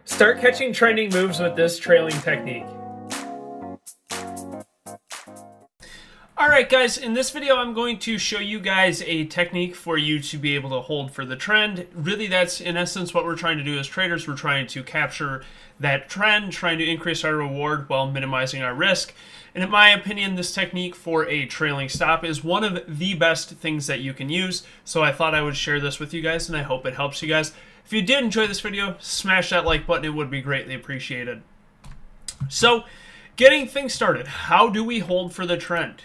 Start catching trending moves with this trailing technique. Alright guys, in this video I'm going to show you guys a technique for you to be able to hold for the trend. Really, that's in essence what we're trying to do as traders. We're trying to capture that trend, trying to increase our reward while minimizing our risk. And in my opinion, this technique for a trailing stop is one of the best things that you can use. So I thought I would share this with you guys, and I hope it helps you guys. If you did enjoy this video, smash that like button. It would be greatly appreciated. So, getting things started, how do we hold for the trend?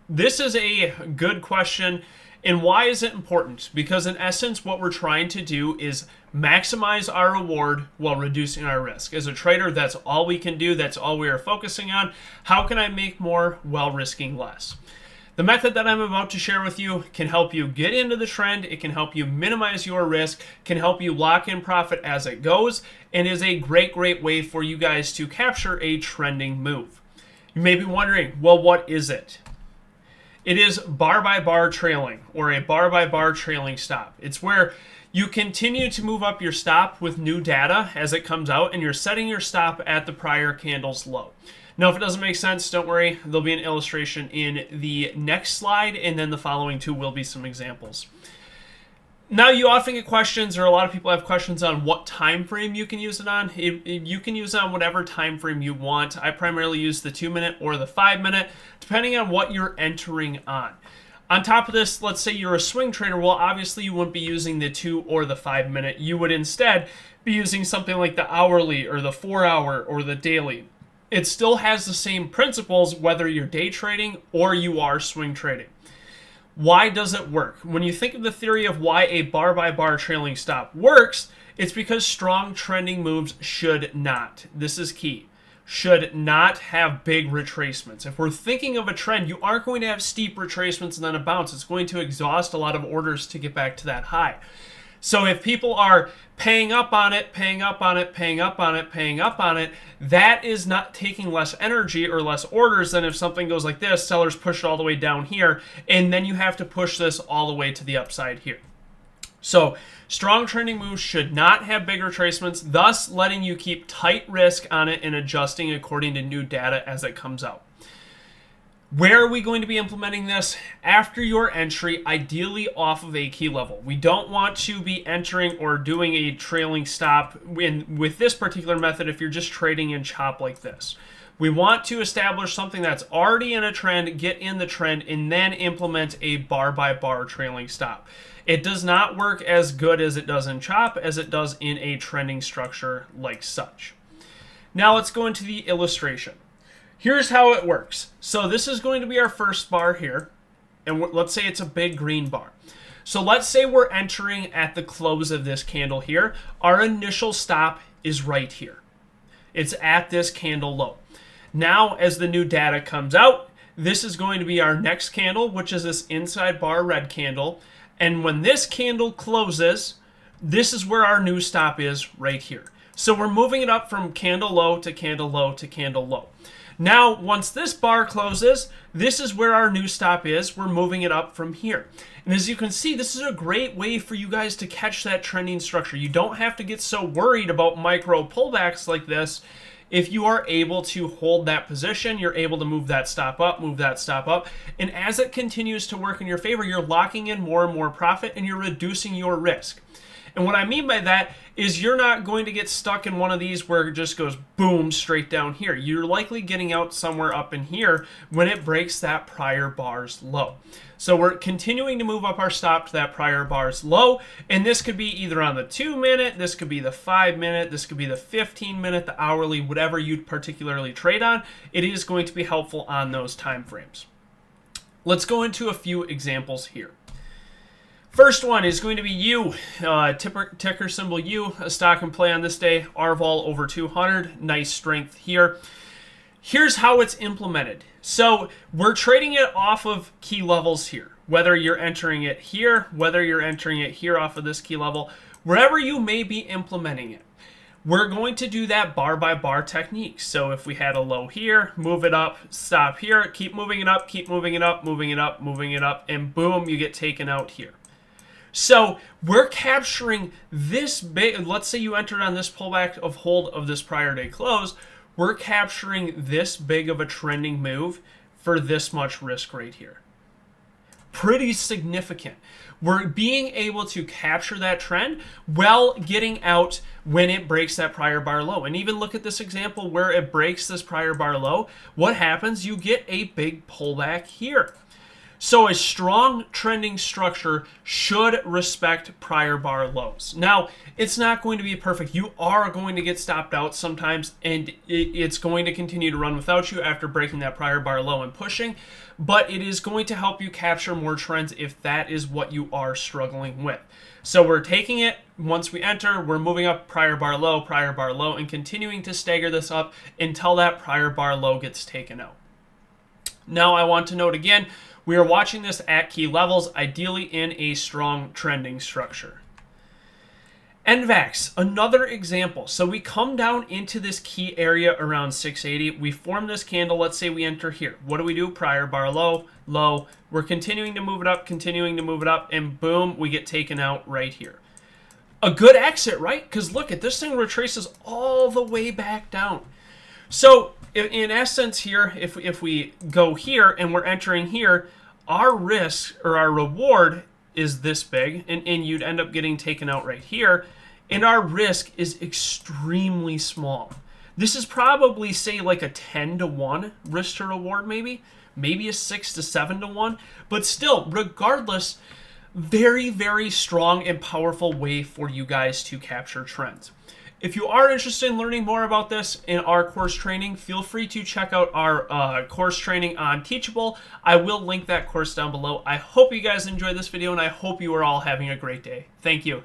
This is a good question, and why is it important? Because in essence, what we're trying to do is maximize our reward while reducing our risk. As a trader, that's all we can do. That's all we are focusing on. How can I make more while risking less? The method that I'm about to share with you can help you get into the trend. It can help you minimize your risk, can help you lock in profit as it goes, and is a great way for you guys to capture a trending move. You may be wondering, well, what is it? It is bar by bar trailing, or a bar by bar trailing stop. It's where you continue to move up your stop with new data as it comes out, and you're setting your stop at the prior candle's low. Now, if it doesn't make sense, don't worry. There'll be an illustration in the next slide, and then the following two will be some examples. Now, you often get questions, or a lot of people have questions on what time frame you can use it on. You can use it on whatever time frame you want. I primarily use the 2-minute or the 5-minute, depending on what you're entering on. On top of this, let's say you're a swing trader. Well, obviously you wouldn't be using the 2 or the 5-minute. You would instead be using something like the hourly or the 4-hour or the daily. It still has the same principles whether you're day trading or you are swing trading. Why does it work? When you think of the theory of why a bar by bar trailing stop works, it's because strong trending moves should not, this is key, should not have big retracements. If we're thinking of a trend, you aren't going to have steep retracements and then a bounce. It's going to exhaust a lot of orders to get back to that high. So if people are paying up on it, paying up on it, paying up on it, paying up on it, that is not taking less energy or less orders than if something goes like this, sellers push it all the way down here, and then you have to push this all the way to the upside here. So strong trending moves should not have big retracements, thus letting you keep tight risk on it and adjusting according to new data as it comes out. Where are we going to be implementing this? After your entry, ideally off of a key level. We don't want to be entering or doing a trailing stop with this particular method if you're just trading in chop like this. We want to establish something that's already in a trend, get in the trend, and then implement a bar by bar trailing stop. It does not work as good as it does in chop as it does in a trending structure like such. Now let's go into the illustration. Here's how it works. So this is going to be our first bar here, and let's say it's a big green bar. So let's say we're entering at the close of this candle here. Our initial stop is right here. It's at this candle low. Now, as the new data comes out, this is going to be our next candle, which is this inside bar red candle. And when this candle closes, this is where our new stop is right here. So we're moving it up from candle low to candle low to candle low. Now, once this bar closes, this is where our new stop is. We're moving it up from here. And as you can see, this is a great way for you guys to catch that trending structure. You don't have to get so worried about micro pullbacks like this. If you are able to hold that position, you're able to move that stop up, move that stop up. And as it continues to work in your favor, you're locking in more and more profit and you're reducing your risk. And what I mean by that is you're not going to get stuck in one of these where it just goes boom straight down here. You're likely getting out somewhere up in here when it breaks that prior bar's low. So we're continuing to move up our stop to that prior bar's low, and this could be either on the 2-minute, this could be the 5-minute, this could be the 15-minute, the hourly, whatever you particularly trade on. It is going to be helpful on those time frames. Let's go into a few examples here. First one is going to be U, ticker symbol U, a stock in play on this day, RVOL over 200, nice strength here. Here's how it's implemented. So we're trading it off of key levels here, whether you're entering it here, whether you're entering it here off of this key level, wherever you may be implementing it. We're going to do that bar by bar technique. So if we had a low here, move it up, stop here, keep moving it up, keep moving it up, moving it up, moving it up, and boom, you get taken out here. So we're capturing this big, let's say you entered on this pullback of hold of this prior day close, we're capturing this big of a trending move for this much risk right here. Pretty significant. We're being able to capture that trend while getting out when it breaks that prior bar low. And even look at this example where it breaks this prior bar low. What happens? You get a big pullback here. So a strong trending structure should respect prior bar lows. Now, it's not going to be perfect. You are going to get stopped out sometimes, and it's going to continue to run without you after breaking that prior bar low and pushing, but it is going to help you capture more trends if that is what you are struggling with. So we're taking it once we enter, we're moving up prior bar low, and continuing to stagger this up until that prior bar low gets taken out. Now, I want to note again, we are watching this at key levels, ideally in a strong trending structure. NVAX, another example. So we come down into this key area around 680. We form this candle. Let's say we enter here. What do? Prior bar low, low. We're continuing to move it up, and boom, we get taken out right here. A good exit, right? Because look at this thing retraces all the way back down. So in essence here, if we go here and we're entering here, our risk or our reward is this big, and you'd end up getting taken out right here, and our risk is extremely small. This is probably, say, like a 10 to 1 risk to reward, maybe a 6 to 7 to 1, but still, regardless, very, very strong and powerful way for you guys to capture trends. If you are interested in learning more about this in our course training, feel free to check out our course training on Teachable. I will link that course down below. I hope you guys enjoyed this video, and I hope you are all having a great day. Thank you.